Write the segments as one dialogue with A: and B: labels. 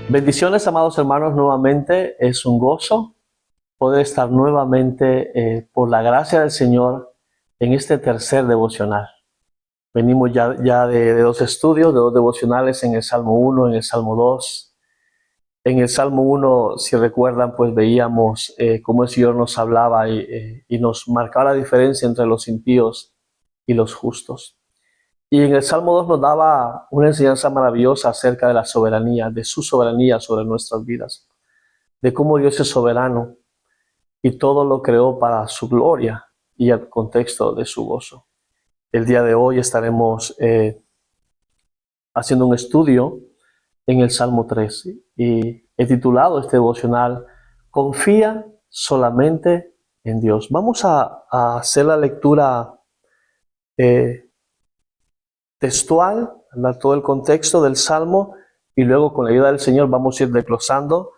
A: Bendiciones, amados hermanos, nuevamente es un gozo poder estar nuevamente por la gracia del Señor en este tercer devocional. Venimos ya de dos estudios, de dos devocionales en el Salmo 1, en el Salmo 2. En el Salmo 1, si recuerdan, pues veíamos cómo el Señor nos hablaba y nos marcaba la diferencia entre los impíos y los justos. Y en el Salmo 2 nos daba una enseñanza maravillosa acerca de la soberanía, de su soberanía sobre nuestras vidas, de cómo Dios es soberano y todo lo creó para su gloria y el contexto de su gozo. El día de hoy estaremos haciendo un estudio en el Salmo 3 y he titulado este devocional Confía solamente en Dios. Vamos a hacer la lectura textual, todo el contexto del Salmo, y luego con la ayuda del Señor vamos a ir desglosando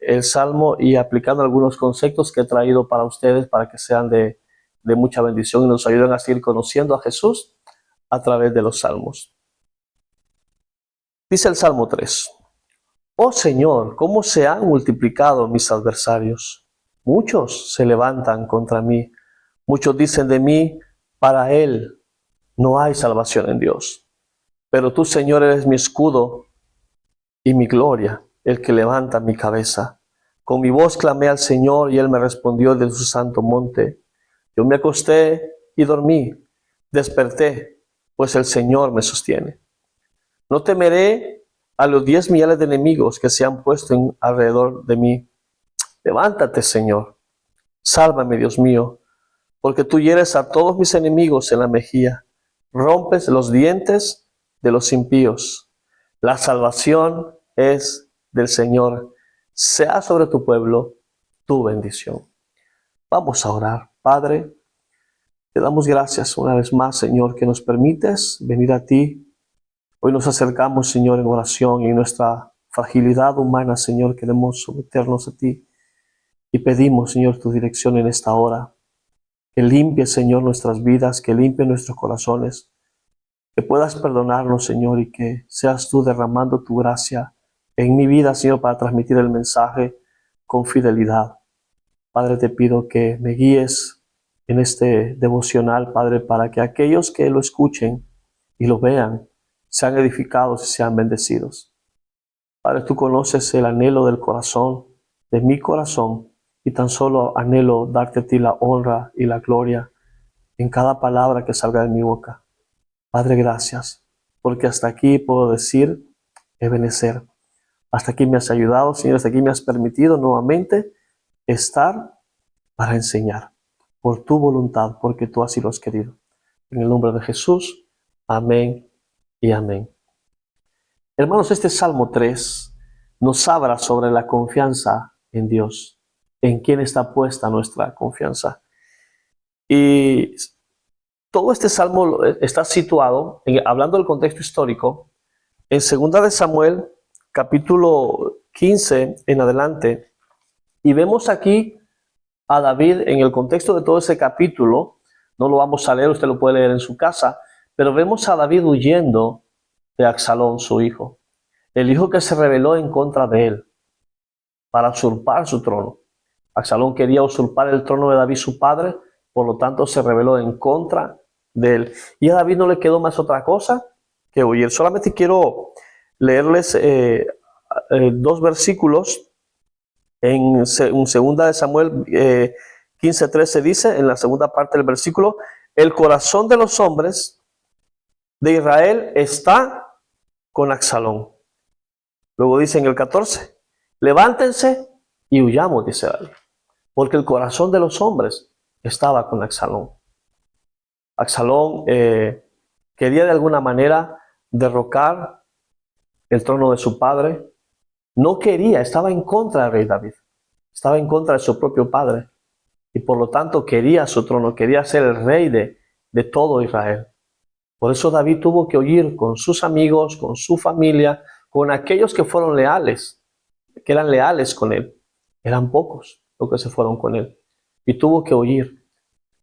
A: el Salmo y aplicando algunos conceptos que he traído para ustedes para que sean de mucha bendición y nos ayuden a seguir conociendo a Jesús a través de los Salmos. Dice el Salmo 3: Oh Señor, ¿cómo se han multiplicado mis adversarios? Muchos se levantan contra mí. Muchos dicen de mí, para él no hay salvación en Dios. Pero tú, Señor, eres mi escudo y mi gloria, el que levanta mi cabeza. Con mi voz clamé al Señor y Él me respondió desde su santo monte. Yo me acosté y dormí. Desperté, pues el Señor me sostiene. No temeré a los 10 millares de enemigos que se han puesto alrededor de mí. Levántate, Señor. Sálvame, Dios mío, porque tú hieres a todos mis enemigos en la mejilla. Rompes los dientes de los impíos. La salvación es del Señor. Sea sobre tu pueblo tu bendición. Vamos a orar. Padre, te damos gracias una vez más, Señor, que nos permites venir a ti. Hoy nos acercamos, Señor, en oración y en nuestra fragilidad humana, Señor, queremos someternos a ti y pedimos, Señor, tu dirección en esta hora. Que limpie, Señor, nuestras vidas, que limpie nuestros corazones, que puedas perdonarnos, Señor, y que seas tú derramando tu gracia en mi vida, Señor, para transmitir el mensaje con fidelidad. Padre, te pido que me guíes en este devocional, Padre, para que aquellos que lo escuchen y lo vean sean edificados y sean bendecidos. Padre, tú conoces el anhelo del corazón, de mi corazón, y tan solo anhelo darte a ti la honra y la gloria en cada palabra que salga de mi boca. Padre, gracias, porque hasta aquí puedo decir, Ebenezer. Hasta aquí me has ayudado, Señor, hasta aquí me has permitido nuevamente estar para enseñar, por tu voluntad, porque tú así lo has querido. En el nombre de Jesús, amén y amén. Hermanos, este Salmo 3 nos habla sobre la confianza en Dios, en quién está puesta nuestra confianza. Y todo este Salmo está situado, hablando del contexto histórico, en 2 de Samuel, capítulo 15 en adelante, y vemos aquí a David en el contexto de todo ese capítulo. No lo vamos a leer, usted lo puede leer en su casa, pero vemos a David huyendo de Absalón, su hijo, el hijo que se rebeló en contra de él para usurpar su trono. Absalón quería usurpar el trono de David, su padre, por lo tanto se rebeló en contra de él. Y a David no le quedó más otra cosa que huir. Solamente quiero leerles dos versículos. En 2 de Samuel 15:13 dice, en la segunda parte del versículo, el corazón de los hombres de Israel está con Absalón. Luego dice en el 14, levántense y huyamos, dice David, porque el corazón de los hombres estaba con Absalón. Absalón quería de alguna manera derrocar el trono de su padre. No quería, estaba en contra del rey David, estaba en contra de su propio padre y por lo tanto quería su trono, quería ser el rey de todo Israel. Por eso David tuvo que huir con sus amigos, con su familia, con aquellos que fueron leales, que eran leales con él. Eran pocos los que se fueron con él y tuvo que huir.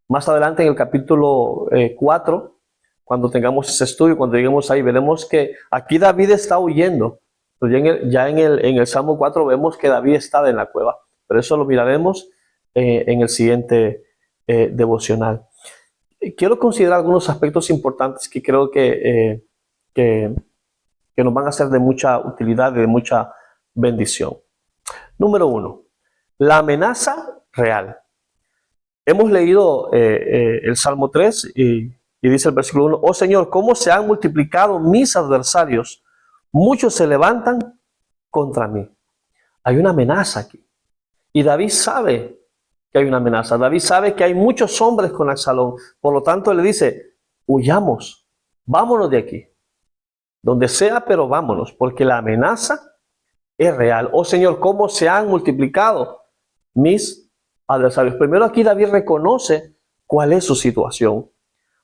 A: Más adelante en el capítulo 4 Cuando tengamos ese estudio, cuando lleguemos ahí, veremos que aquí David está huyendo. Pero en el Salmo 4 vemos que David estaba en la cueva. Pero eso lo miraremos en el siguiente devocional. Quiero considerar algunos aspectos importantes que creo que nos van a ser de mucha utilidad y de mucha bendición. Número 1, la amenaza real. Hemos leído el Salmo 3 y dice el versículo 1, oh Señor, ¿cómo se han multiplicado mis adversarios? Muchos se levantan contra mí. Hay una amenaza aquí. Y David sabe que hay una amenaza. David sabe que hay muchos hombres con Absalón. Por lo tanto, le dice, huyamos, vámonos de aquí. Donde sea, pero vámonos, porque la amenaza es real. Oh Señor, ¿cómo se han multiplicado mis adversarios? Primero aquí David reconoce cuál es su situación.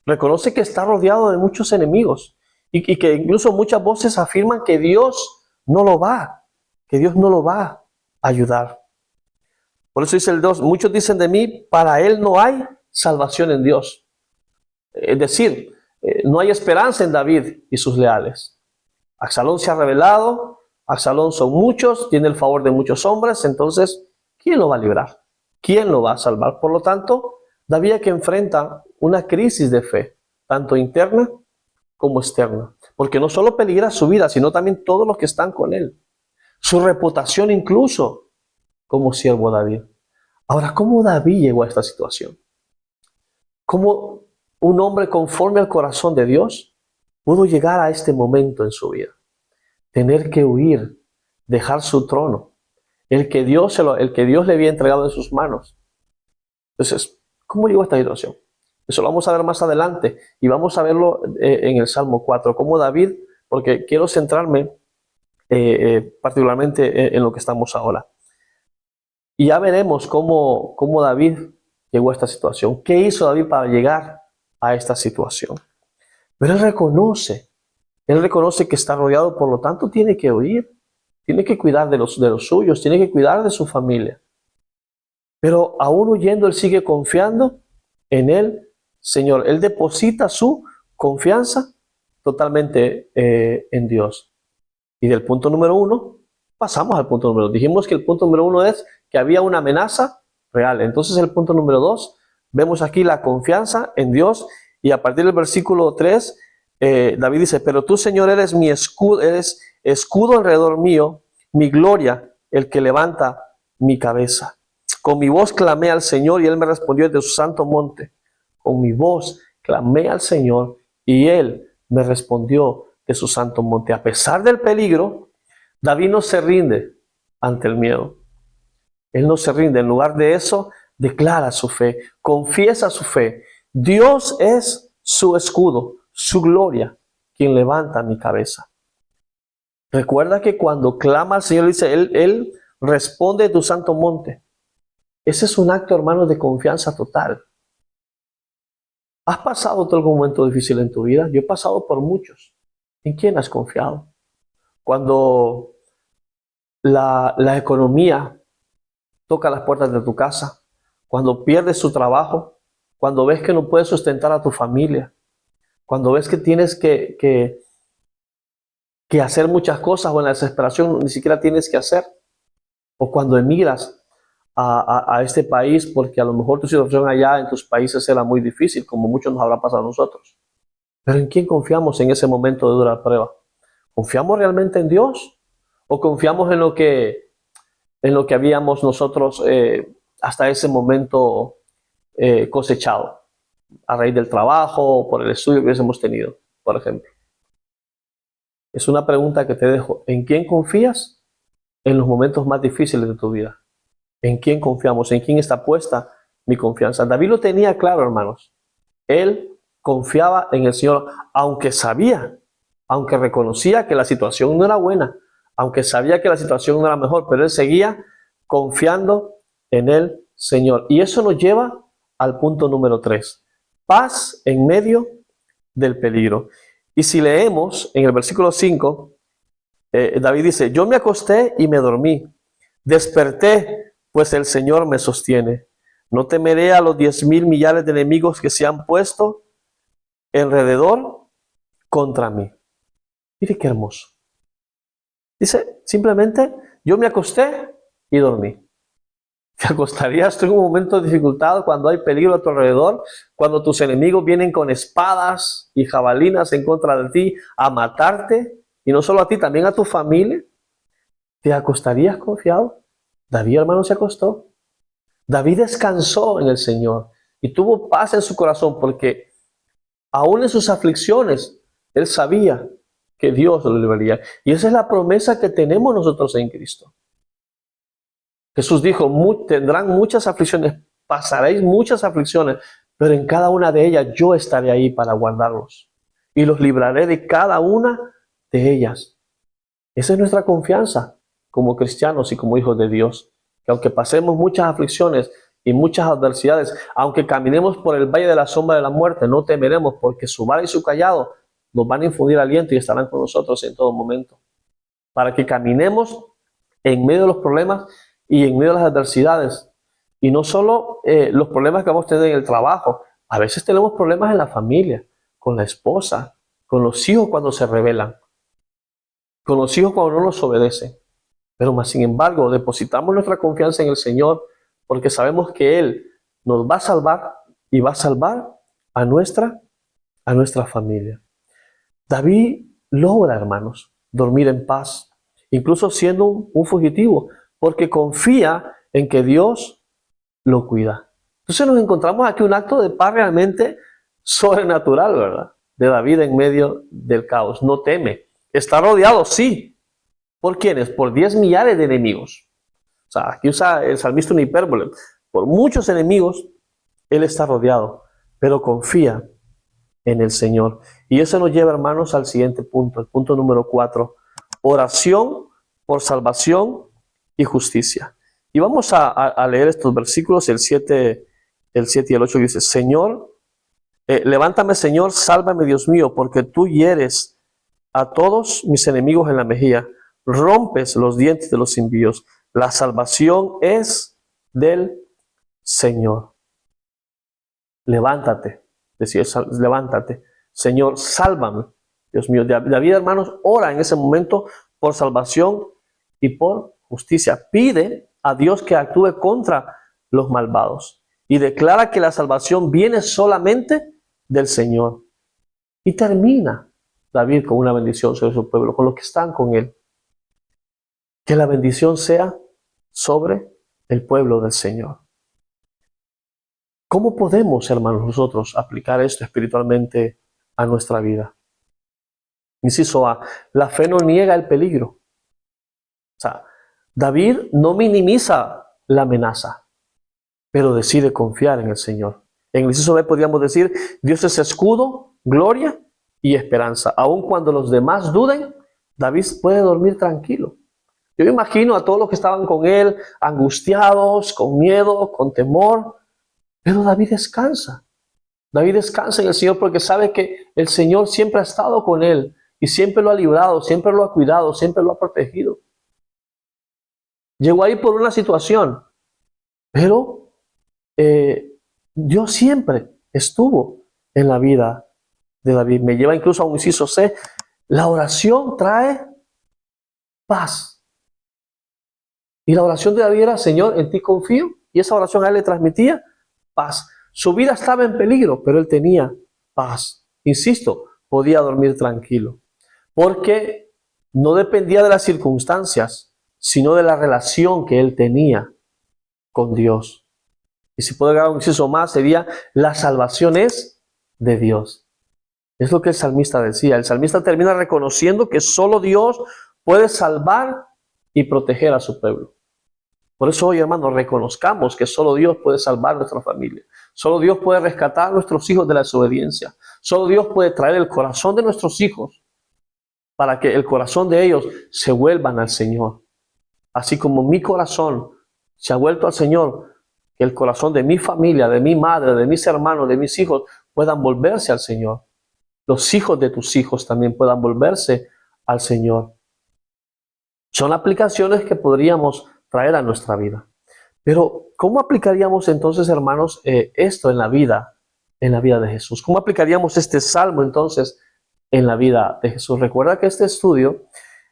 A: Reconoce que está rodeado de muchos enemigos y que incluso muchas voces afirman que Dios no lo va a ayudar. Por eso dice el 2, muchos dicen de mí, para él no hay salvación en Dios. Es decir, no hay esperanza en David y sus leales. Absalón se ha rebelado, Absalón son muchos, tiene el favor de muchos hombres, entonces, ¿quién lo va a librar? ¿Quién lo va a salvar? Por lo tanto, David que enfrenta una crisis de fe, tanto interna como externa, porque no solo peligra su vida, sino también todos los que están con él, su reputación incluso como siervo de David. Ahora, ¿cómo David llegó a esta situación? ¿Cómo un hombre conforme al corazón de Dios pudo llegar a este momento en su vida? Tener que huir, dejar su trono, el que Dios le había entregado en sus manos. Entonces, ¿cómo llegó a esta situación? Eso lo vamos a ver más adelante y vamos a verlo en el Salmo 4, cómo David, porque quiero centrarme particularmente en lo que estamos ahora. Y ya veremos cómo David llegó a esta situación. ¿Qué hizo David para llegar a esta situación? Pero él reconoce que está rodeado, por lo tanto tiene que huir, tiene que cuidar de los suyos, tiene que cuidar de su familia. Pero aún huyendo, él sigue confiando en el Señor. Él deposita su confianza totalmente en Dios. Y del punto número 1, pasamos al punto número 2. Dijimos que el punto número 1 es que había una amenaza real. Entonces el punto número 2, vemos aquí la confianza en Dios. Y a partir del versículo 3, David dice, pero tú, Señor, eres mi escudo, eres escudo alrededor mío, mi gloria, el que levanta mi cabeza. Con mi voz clamé al Señor y Él me respondió desde su santo monte. Con mi voz clamé al Señor y Él me respondió de su santo monte. A pesar del peligro, David no se rinde ante el miedo. Él no se rinde. En lugar de eso, declara su fe, confiesa su fe. Dios es su escudo, su gloria, quien levanta mi cabeza. Recuerda que cuando clama al Señor, dice, Él responde de tu santo monte. Ese es un acto, hermano, de confianza total. ¿Has pasado tú algún momento difícil en tu vida? Yo he pasado por muchos. ¿En quién has confiado? Cuando la economía toca las puertas de tu casa, cuando pierdes tu trabajo, cuando ves que no puedes sustentar a tu familia, cuando ves que tienes que hacer muchas cosas o en la desesperación ni siquiera tienes que hacer, o cuando emigras a este país porque a lo mejor tu situación allá en tus países era muy difícil, como muchos nos habrá pasado a nosotros. Pero ¿en quién confiamos en ese momento de dura prueba? ¿Confiamos realmente en Dios? ¿O confiamos en lo que habíamos nosotros hasta ese momento cosechado? A raíz del trabajo o por el estudio que hubiésemos tenido, por ejemplo. Es una pregunta que te dejo. ¿En quién confías en los momentos más difíciles de tu vida? ¿En quién confiamos? ¿En quién está puesta mi confianza? David lo tenía claro, hermanos. Él confiaba en el Señor, aunque reconocía que la situación no era buena, aunque sabía que la situación no era mejor, pero él seguía confiando en el Señor. Y eso nos lleva al punto número 3. Paz en medio del peligro. Y si leemos en el versículo 5, David dice, yo me acosté y me dormí. Desperté, pues el Señor me sostiene. No temeré a los 10,000 millares de enemigos que se han puesto alrededor contra mí. Mire qué hermoso. Dice, simplemente yo me acosté y dormí. ¿Te acostarías tú en un momento de dificultad cuando hay peligro a tu alrededor? Cuando tus enemigos vienen con espadas y jabalinas en contra de ti a matarte, y no solo a ti, también a tu familia. ¿Te acostarías confiado? David, hermano, se acostó. David descansó en el Señor y tuvo paz en su corazón porque aún en sus aflicciones, él sabía que Dios lo libraría. Y esa es la promesa que tenemos nosotros en Cristo. Jesús dijo, tendrán muchas aflicciones, pasaréis muchas aflicciones, pero en cada una de ellas yo estaré ahí para guardarlos y los libraré de cada una de ellas. Esa es nuestra confianza como cristianos y como hijos de Dios. Que aunque pasemos muchas aflicciones y muchas adversidades, aunque caminemos por el valle de la sombra de la muerte, no temeremos porque su vara y su cayado nos van a infundir aliento y estarán con nosotros en todo momento. Para que caminemos en medio de los problemas y en medio de las adversidades. Y no solo los problemas que vamos a tener en el trabajo. A veces tenemos problemas en la familia, con la esposa, con los hijos cuando se rebelan, con los hijos cuando no nos obedecen. Pero más sin embargo, depositamos nuestra confianza en el Señor porque sabemos que Él nos va a salvar y va a salvar a nuestra familia. David logra, hermanos, dormir en paz, incluso siendo un fugitivo, porque confía en que Dios lo cuida. Entonces nos encontramos aquí un acto de paz realmente sobrenatural, ¿verdad? De David en medio del caos. No teme. Está rodeado, sí. ¿Por quiénes? Por 10 millares de enemigos. O sea, aquí usa el salmista una hipérbole. Por muchos enemigos, él está rodeado, pero confía en el Señor. Y eso nos lleva, hermanos, al siguiente punto, el punto número 4. Oración por salvación y justicia. Y vamos a leer estos versículos, el 7 y el 8 dice, Señor, levántame, Señor, sálvame, Dios mío, porque tú hieres a todos mis enemigos en la mejilla, rompes los dientes de los impíos. La salvación es del Señor. Levántate, decía, levántate. Señor, sálvame. Dios mío, David, hermanos, ora en ese momento por salvación y por justicia. Pide a Dios que actúe contra los malvados y declara que la salvación viene solamente del Señor. Y termina David con una bendición sobre su pueblo, con los que están con él. Que la bendición sea sobre el pueblo del Señor. ¿Cómo podemos, hermanos, nosotros aplicar esto espiritualmente a nuestra vida? Inciso A, la fe no niega el peligro. O sea, David no minimiza la amenaza, pero decide confiar en el Señor. En el inciso B podríamos decir, Dios es escudo, gloria y esperanza. Aun cuando los demás duden, David puede dormir tranquilo. Yo me imagino a todos los que estaban con él, angustiados, con miedo, con temor, pero David descansa. David descansa en el Señor porque sabe que el Señor siempre ha estado con él y siempre lo ha librado, siempre lo ha cuidado, siempre lo ha protegido. Llegó ahí por una situación, pero Dios siempre estuvo en la vida de David. Me lleva incluso a un inciso C. La oración trae paz. Y la oración de David era, Señor, en ti confío. Y esa oración a él le transmitía paz. Su vida estaba en peligro, pero él tenía paz. Insisto, podía dormir tranquilo. Porque no dependía de las circunstancias, sino de la relación que él tenía con Dios. Y si puedo agregar un inciso más, sería, la salvación es de Dios. Es lo que el salmista decía. El salmista termina reconociendo que solo Dios puede salvar y proteger a su pueblo. Por eso hoy, hermanos, reconozcamos que solo Dios puede salvar nuestra familia. Solo Dios puede rescatar a nuestros hijos de la desobediencia. Solo Dios puede traer el corazón de nuestros hijos para que el corazón de ellos se vuelvan al Señor. Así como mi corazón se ha vuelto al Señor, que el corazón de mi familia, de mi madre, de mis hermanos, de mis hijos puedan volverse al Señor. Los hijos de tus hijos también puedan volverse al Señor. Son aplicaciones que podríamos traer a nuestra vida. Pero, ¿cómo aplicaríamos entonces, hermanos, esto en la vida en la vida de Jesús. ¿Cómo aplicaríamos este salmo entonces en la vida de Jesús? Recuerda que este estudio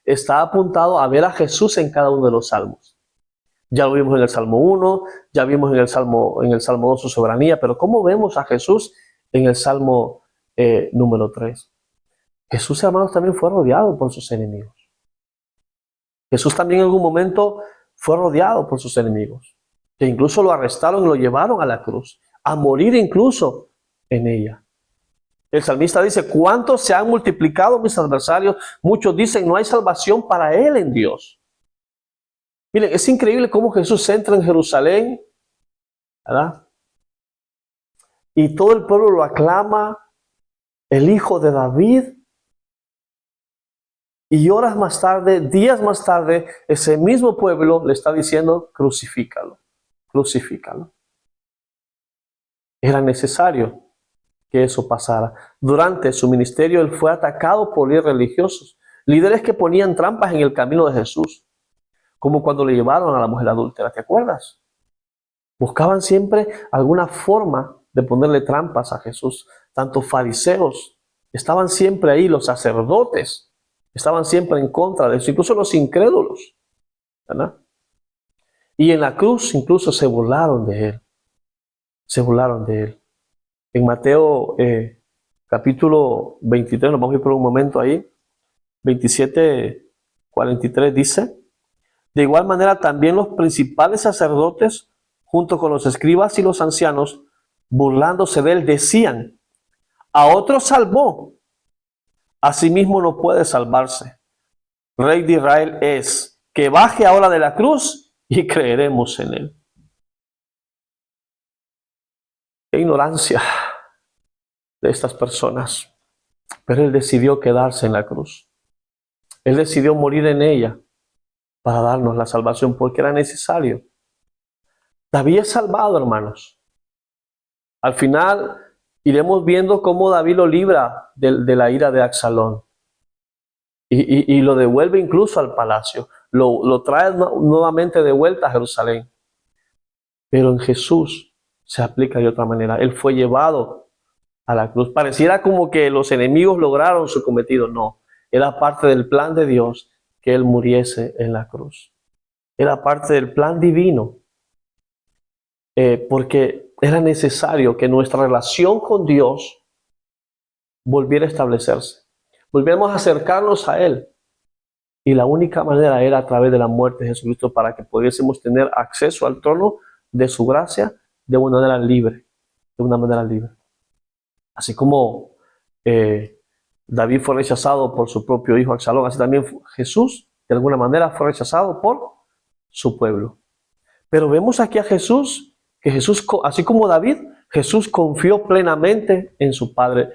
A: está apuntado a ver a Jesús en cada uno de los salmos. Ya lo vimos en el Salmo 1, ya vimos en el Salmo 2 su soberanía, pero ¿cómo vemos a Jesús en el Salmo número 3? Jesús, hermanos, también fue rodeado por sus enemigos. Jesús también en algún momento fue rodeado por sus enemigos, que incluso lo arrestaron y lo llevaron a la cruz, a morir incluso en ella. El salmista dice, ¿cuántos se han multiplicado mis adversarios? Muchos dicen, no hay salvación para él en Dios. Miren, es increíble cómo Jesús entra en Jerusalén, ¿verdad? Y todo el pueblo lo aclama, el hijo de David. Y horas más tarde, días más tarde, ese mismo pueblo le está diciendo, crucifícalo, crucifícalo. Era necesario que eso pasara. Durante su ministerio, él fue atacado por líderes religiosos, líderes que ponían trampas en el camino de Jesús, como cuando le llevaron a la mujer adúltera, ¿te acuerdas? Buscaban siempre alguna forma de ponerle trampas a Jesús. Tanto fariseos estaban siempre ahí, los sacerdotes estaban siempre en contra de eso, incluso los incrédulos, ¿verdad? Y en la cruz incluso se burlaron de él. Se burlaron de él. En Mateo capítulo 23, nos vamos a ir por un momento ahí, 27, 43 dice, de igual manera también los principales sacerdotes, junto con los escribas y los ancianos, burlándose de él, decían, a otro salvó, a sí mismo no puede salvarse. Rey de Israel es, que baje ahora de la cruz y creeremos en él. Qué ignorancia de estas personas. Pero él decidió quedarse en la cruz. Él decidió morir en ella para darnos la salvación porque era necesario. David es salvado, hermanos. Al final iremos viendo cómo David lo libra de la ira de Absalón. Y lo devuelve incluso al palacio. Lo trae nuevamente de vuelta a Jerusalén. Pero en Jesús se aplica de otra manera. Él fue llevado a la cruz. Pareciera como que los enemigos lograron su cometido. No, era parte del plan de Dios que Él muriese en la cruz. Era parte del plan divino. Porque era necesario que nuestra relación con Dios volviera a establecerse. Volviéramos a acercarnos a Él. Y la única manera era a través de la muerte de Jesucristo para que pudiésemos tener acceso al trono de su gracia de una manera libre. De una manera libre. Así como David fue rechazado por su propio hijo Absalón, así también Jesús de alguna manera fue rechazado por su pueblo. Pero vemos aquí a Jesús, que Jesús, así como David, Jesús confió plenamente en su Padre.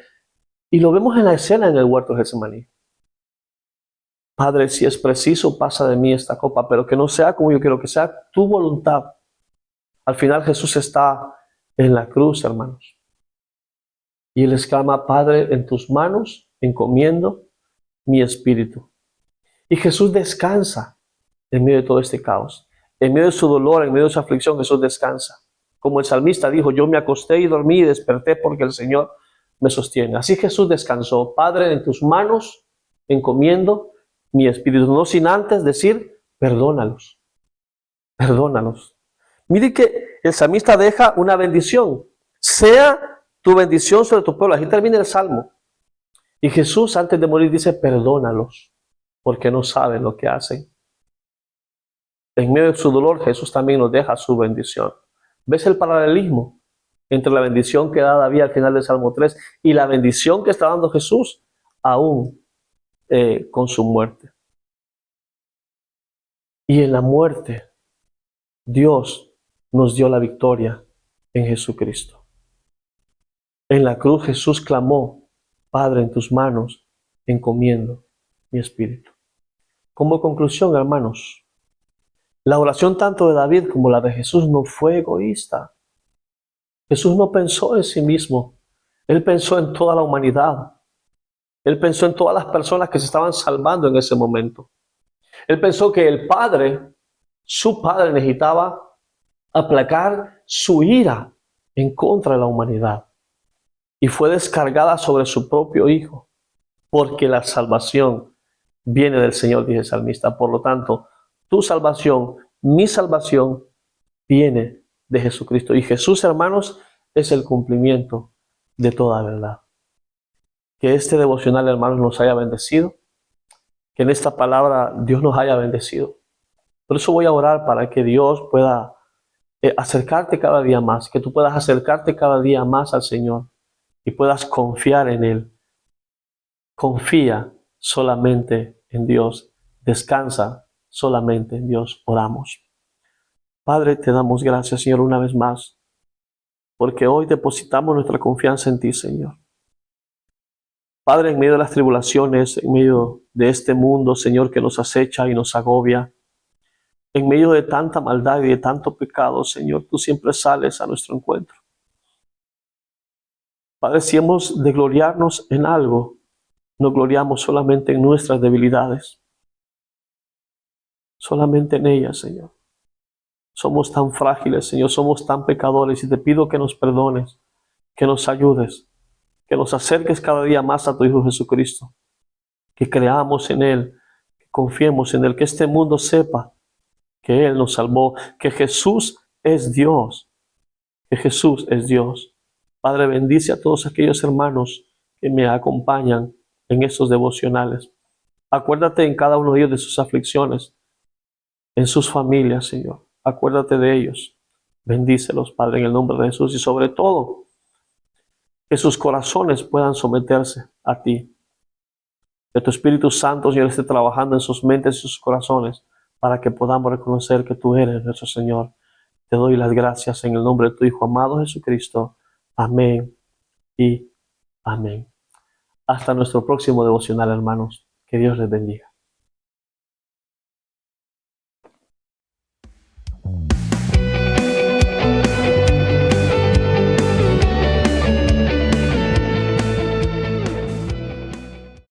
A: Y lo vemos en la escena en el huerto de Getsemaní. Padre, si es preciso, pasa de mí esta copa, pero que no sea como yo quiero, que sea tu voluntad. Al final Jesús está en la cruz, hermanos. Y él exclama, Padre, en tus manos encomiendo mi espíritu. Y Jesús descansa en medio de todo este caos. En medio de su dolor, en medio de su aflicción, Jesús descansa. Como el salmista dijo, yo me acosté y dormí y desperté porque el Señor me sostiene. Así Jesús descansó. Padre, en tus manos encomiendo mi espíritu. No sin antes decir, perdónalos. Perdónalos. Mire que el salmista deja una bendición. Sea tu bendición sobre tu pueblo. Así termina el salmo. Y Jesús antes de morir dice, perdónalos, porque no saben lo que hacen. En medio de su dolor, Jesús también nos deja su bendición. ¿Ves el paralelismo entre la bendición que da David al final del Salmo 3 y la bendición que está dando Jesús aún con su muerte? Y en la muerte, Dios nos dio la victoria en Jesucristo. En la cruz Jesús clamó, Padre, en tus manos encomiendo mi espíritu. Como conclusión, hermanos, la oración tanto de David como la de Jesús no fue egoísta. Jesús no pensó en sí mismo. Él pensó en toda la humanidad. Él pensó en todas las personas que se estaban salvando en ese momento. Él pensó que el Padre, su Padre, necesitaba aplacar su ira en contra de la humanidad. y fue descargada sobre su propio Hijo, porque la salvación viene del Señor, dice el salmista. Por lo tanto, tu salvación, mi salvación, viene de Jesucristo. Y Jesús, hermanos, es el cumplimiento de toda verdad. Que este devocional, hermanos, nos haya bendecido. Que en esta palabra Dios nos haya bendecido. Por eso voy a orar para que Dios pueda acercarte cada día más, que tú puedas acercarte cada día más al Señor y puedas confiar en Él. Confía solamente en Dios. Descansa solamente en Dios. Oramos. Padre, te damos gracias, Señor, una vez más, porque hoy depositamos nuestra confianza en ti, Señor. Padre, en medio de las tribulaciones, en medio de este mundo, Señor, que nos acecha y nos agobia, en medio de tanta maldad y de tanto pecado, Señor, tú siempre sales a nuestro encuentro. Padre, si hemos de gloriarnos en algo, nos gloriamos solamente en nuestras debilidades, solamente en ellas, Señor. Somos tan frágiles, Señor, somos tan pecadores y te pido que nos perdones, que nos ayudes, que nos acerques cada día más a tu Hijo Jesucristo, que creamos en Él, que confiemos en Él, que este mundo sepa que Él nos salvó, que Jesús es Dios, que Jesús es Dios. Padre, bendice a todos aquellos hermanos que me acompañan en estos devocionales. Acuérdate en cada uno de ellos de sus aflicciones, en sus familias, Señor. Acuérdate de ellos. Bendícelos, Padre, en el nombre de Jesús y sobre todo, que sus corazones puedan someterse a ti. Que tu Espíritu Santo, Señor, esté trabajando en sus mentes y sus corazones para que podamos reconocer que tú eres nuestro Señor. Te doy las gracias en el nombre de tu Hijo amado Jesucristo. Amén y amén. Hasta nuestro próximo devocional, hermanos. Que Dios les bendiga.